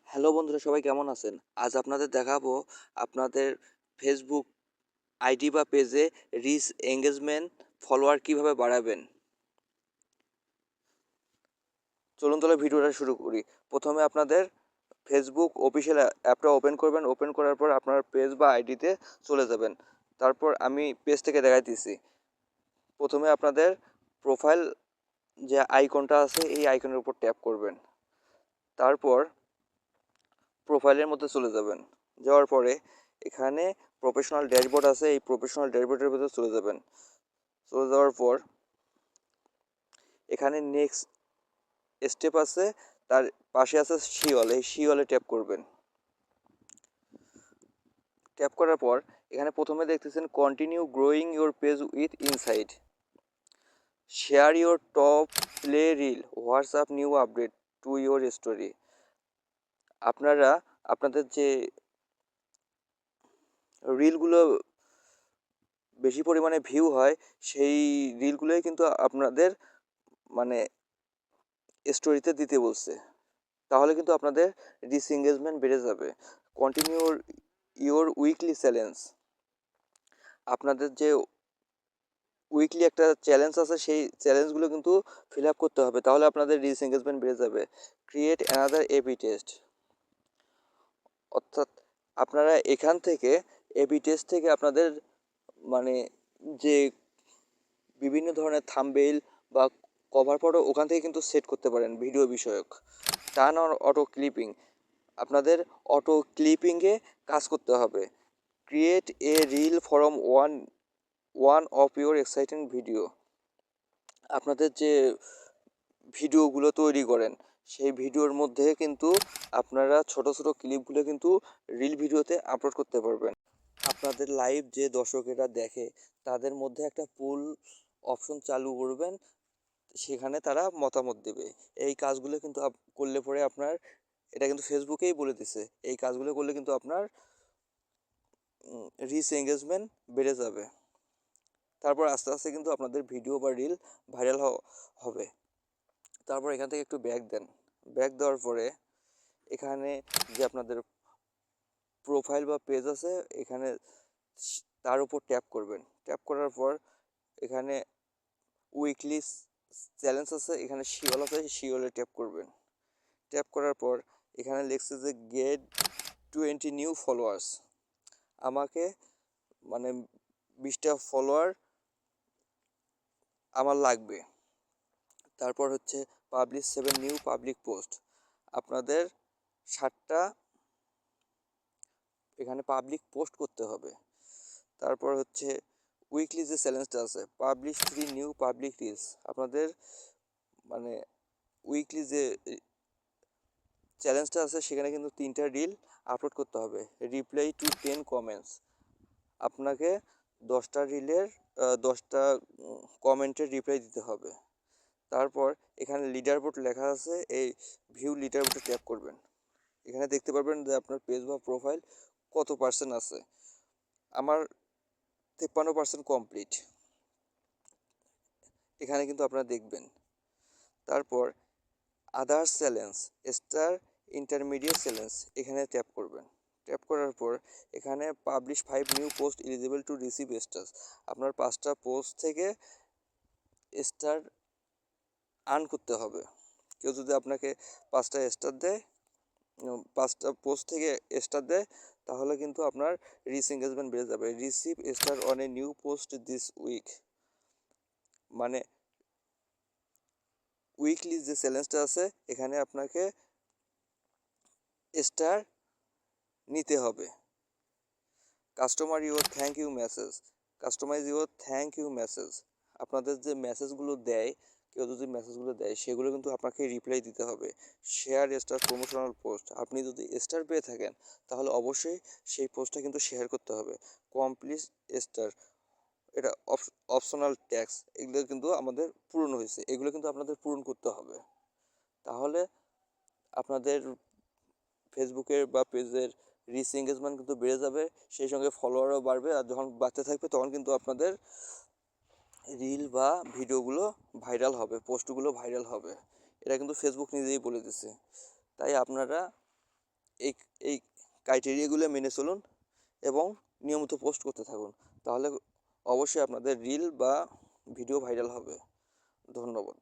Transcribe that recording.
Hello বন্ধুরা, সবাই কেমন আছেন? আজ আপনাদের দেখাবো আপনাদের ফেসবুক আইডি বা পেজে রিচ এঙ্গেজমেন্ট ফলোয়ার কিভাবে বাড়াবেন। চলুন তাহলে ভিডিওটা শুরু করি। প্রথমে আপনাদের ফেসবুক অফিসিয়াল অ্যাপটা ওপেন করবেন। ওপেন করার পর আপনার পেজ বা আইডিতে চলে যাবেন। তারপর আমি পেজ থেকে দেখাইতেছি। প্রথমে আপনাদের প্রোফাইল যে আইকনটা আছে এই আইকনের উপর ট্যাপ করবেন। তারপর প্রোফাইলের মধ্যে চলে যাবেন। যাওয়ার পরে এখানে প্রফেশনাল ড্যাশবোর্ড আছে, এই প্রফেশনাল ড্যাশবোর্ডের ভিতরে চলে যাবেন। চলে যাওয়ার পর এখানে নেক্সট স্টেপ আছে, তার পাশে আছে শিওল, এই শিওলে ট্যাপ করবেন। ট্যাপ করার পর এখানে প্রথমে দেখতেছেন continue growing your page with insight, share your top play reel, WhatsApp new update to your story. আপনারা আপনাদের যে রিলগুলো বেশি পরিমাণে ভিউ হয় সেই রিলগুলোই কিন্তু আপনাদের মানে স্টোরিতে দিতে বলছে। তাহলে কিন্তু আপনাদের ডিসএঙ্গেজমেন্ট বেড়ে যাবে। কন্টিনিউ ইওর উইকলি চ্যালেঞ্জ, আপনাদের যে উইকলি একটা চ্যালেঞ্জ আছে সেই চ্যালেঞ্জগুলো কিন্তু ফিল আপ করতে হবে, তাহলে আপনাদের ডিসএঙ্গেজমেন্ট বেড়ে যাবে। ক্রিয়েট অ্যানাদার এবি টেস্ট, অর্থাৎ আপনারা এখান থেকে এবি টেস্ট থেকে আপনাদের মানে যে বিভিন্ন ধরনের থাম্বনেইল বা কভার ফটো ওখান থেকে কিন্তু সেট করতে পারেন ভিডিও বিষয়ক। টার্ন অন অটো ক্লিপিং, আপনাদের অটো ক্লিপিংয়ে কাজ করতে হবে। Create a reel form one one of your exciting video, আপনাদের যে ভিডিওগুলো তৈরি করেন সেই ভিডিওর মধ্যে কিন্তু আপনারা ছোট ছোট ক্লিপগুলো কিন্তু রিল ভিডিওতে আপলোড করতে পারবেন। আপনাদের লাইভ যে দর্শকেরা দেখে তাদের মধ্যে একটা পোল অপশন চালু করবেন, সেখানে তারা মতামত দেবে। এই কাজগুলো কিন্তু করলে পরে আপনার, এটা কিন্তু ফেসবুকেই বলে দিছে, এই কাজগুলো করলে কিন্তু আপনার রিচ এঙ্গেজমেন্ট বেড়ে যাবে। তারপর আস্তে আস্তে কিন্তু আপনাদের ভিডিও বা রিল ভাইরাল হবে। তারপর এখান থেকে একটু ব্যাক দেন। ব্যাক দেওয়ার পরে এখানে যে আপনাদের প্রোফাইল বা পেজ আছে এখানে তার উপর ট্যাপ করবেন। ট্যাপ করার পর এখানে উইকলি চ্যালেঞ্জ আছে, এখানে শিওল আছে, শিওলে ট্যাপ করবেন। ট্যাপ করার পর এখানে লিখছে যে গেট 20 নিউ ফলোয়ার্স, আমাকে মানে 20টা ফলোয়ার আমার লাগবে। তারপর হচ্ছে পাবলিশ 7 নিউ পাবলিক পোস্ট, আপনাদের 7টা এখানে পাবলিক পোস্ট করতে হবে। তারপর হচ্ছে উইকলি যে চ্যালেঞ্জটা আছে, পাবলিশ 3 নিউ পাবলিক রিলস, আপনাদের মানে উইকলি যে চ্যালেঞ্জটা আছে সেখানে কিন্তু 3টা রিল আপলোড করতে হবে। রিপ্লাই টু 10 কমেন্টস, আপনাকে 10টা রিলের 10টা কমেন্টের রিপ্লাই দিতে হবে। তারপর এখানে লিডার বোর্ড লেখা আছে, এই ভিউ লিডার বোর্ডে ট্যাপ করবেন। এখানে দেখতে পারবেন যে আপনার পেজ বা প্রোফাইল কত পার্সেন্ট আছে। আমার 53% কমপ্লিট, এখানে কিন্তু আপনারা দেখবেন। তারপর others challenge, star intermediate challenge, এখানে ট্যাপ করবেন। ট্যাপ করার পর এখানে publish 5 new post eligible to receive stars, আপনার 5টা পোস্ট থেকে স্টার আর্ন করতে হবে। কেউ যদি আপনাকে 5টা স্টার দেয়, 5টা পোস্ট থেকে স্টার দেয়, তাহলে কিন্তু আপনার রিচ এঙ্গেজমেন্ট বেড়ে যাবে। Receive star on a new post this week, মানে উইকলি যে চ্যালেঞ্জটা আছে এখানে আপনাকে স্টার নিতে হবে। Customer your thank you message, customise your thank you message, আপনাদের যে মেসেজগুলো দেয়, কেউ যদি মেসেজগুলো দেয় সেগুলো কিন্তু আপনাকে রিপ্লাই দিতে হবে। শেয়ার স্টার প্রমোশনাল পোস্ট, আপনি যদি স্টার পেয়ে থাকেন তাহলে অবশ্যই সেই পোস্টটা কিন্তু শেয়ার করতে হবে। কমপ্লিট স্টার, এটা অপশনাল ট্যাক্স, এগুলো কিন্তু আমাদের পূরণ হয়েছে, এগুলো কিন্তু আপনাদের পূরণ করতে হবে। তাহলে আপনাদের ফেসবুকের বা পেজের রিচ এঙ্গেজমেন্ট কিন্তু বেড়ে যাবে, সেই সঙ্গে ফলোয়ারও বাড়বে। আর যখন বাড়তে থাকবে তখন কিন্তু আপনাদের রিল বা ভিডিওগুলো ভাইরাল হবে, পোস্টগুলো ভাইরাল হবে। এটা কিন্তু ফেসবুক নিজেই বলে দিচ্ছে। তাই আপনারা এই এই ক্রাইটেরিয়াগুলো মেনে চলুন এবং নিয়মিত পোস্ট করতে থাকুন, তাহলে অবশ্যই আপনাদের রিল বা ভিডিও ভাইরাল হবে। ধন্যবাদ।